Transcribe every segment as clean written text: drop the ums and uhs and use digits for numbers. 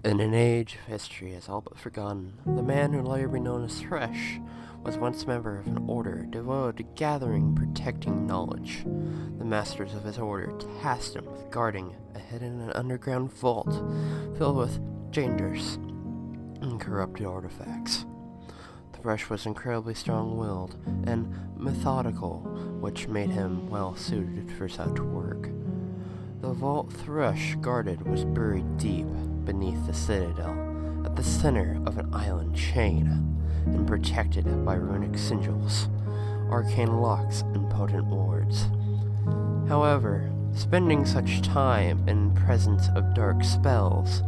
In an age of history as all but forgotten, the man who later be known as Thresh was once a member of an order devoted to gathering and protecting knowledge. The masters of his order tasked him with guarding a hidden and underground vault filled with dangerous and corrupted artifacts. Thresh was incredibly strong-willed and methodical, which made him well suited for such work. The vault Thresh guarded was buried deep beneath the citadel, at the center of an island chain, and protected by runic sigils, arcane locks, and potent wards. However, spending such time in presence of dark spells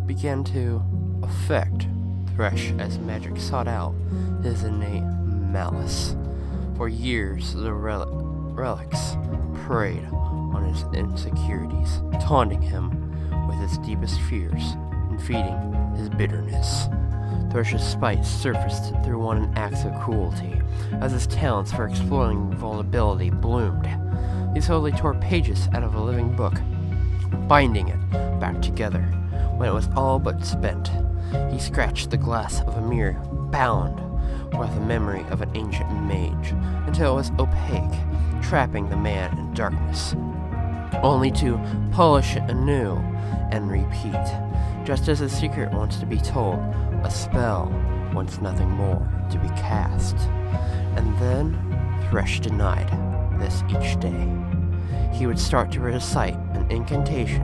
began to affect Thresh as magic sought out his innate malice. For years, the relics preyed on his insecurities, taunting him with his deepest fears and feeding his bitterness. Thresh's spite surfaced through one acts of cruelty, as his talents for exploring vulnerability bloomed. He slowly tore pages out of a living book, binding it back together. When it was all but spent, he scratched the glass of a mirror bound with the memory of an ancient mage until it was opaque, trapping the man in darkness, only to polish it anew and repeat. Just as a secret wants to be told, a spell wants nothing more to be cast. And then Thresh denied this each day. He would start to recite an incantation,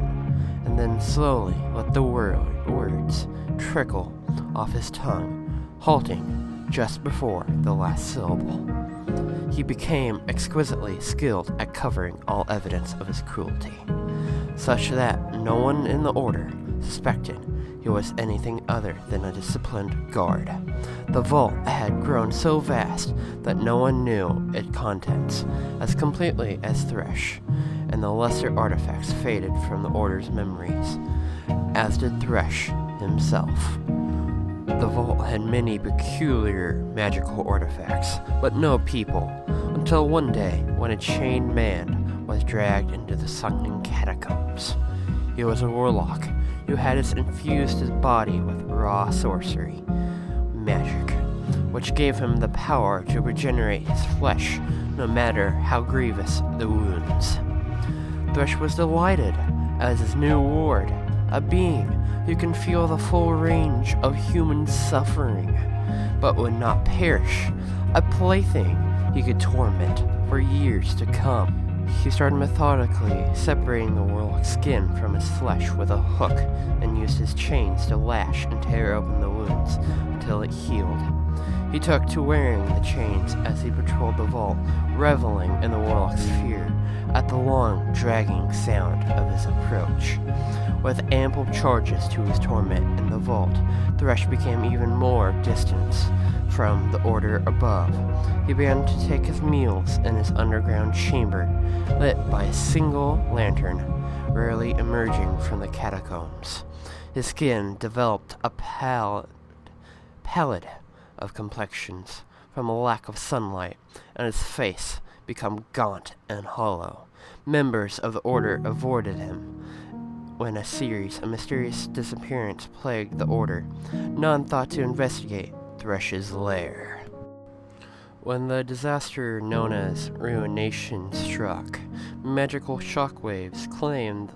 and then slowly let the words trickle off his tongue, halting just before the last syllable. He became exquisitely skilled at covering all evidence of his cruelty, such that no one in the order suspected he was anything other than a disciplined guard. The vault had grown so vast that no one knew its contents as completely as Thresh, and the lesser artifacts faded from the order's memories, as did Thresh himself. The vault had many peculiar magical artifacts, but no people, until one day when a chained man was dragged into the sunken catacombs. He was a warlock who had infused his body with raw sorcery magic, which gave him the power to regenerate his flesh no matter how grievous the wounds. Thresh was delighted as his new ward, a being who can feel the full range of human suffering, but would not perish, a plaything he could torment for years to come. He started methodically separating the warlock's skin from his flesh with a hook and used his chains to lash and tear open the wounds until it healed. He took to wearing the chains as he patrolled the vault, reveling in the warlock's fear at the long, dragging sound of his approach. With ample charges to his torment in the vault, Thresh became even more distant from the order above. He began to take his meals in his underground chamber, lit by a single lantern, rarely emerging from the catacombs. His skin developed a palette of complexions from a lack of sunlight, and his face became gaunt and hollow. Members of the order avoided him when a series of mysterious disappearances plagued the order. None thought to investigate Thresh's lair. When the disaster known as ruination struck, magical shockwaves claimed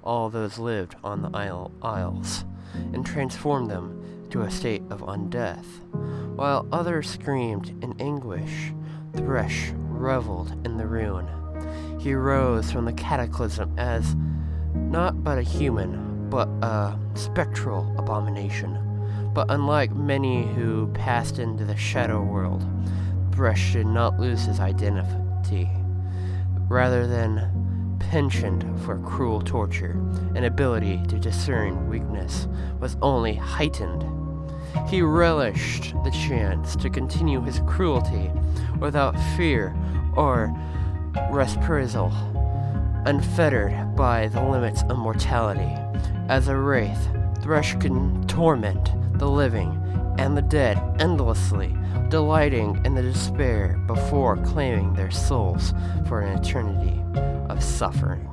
all those lived on the isles and transformed them to a state of undeath. While others screamed in anguish, Thresh reveled in the ruin. He rose from the cataclysm as not but a human, but a spectral abomination. But unlike many who passed into the shadow world, Thresh did not lose his identity. Rather than pensioned for cruel torture, an ability to discern weakness was only heightened. He relished the chance to continue his cruelty without fear or reprisal, unfettered by the limits of mortality. As a wraith, Thresh could torment the living and the dead endlessly, delighting in the despair before claiming their souls for an eternity of suffering.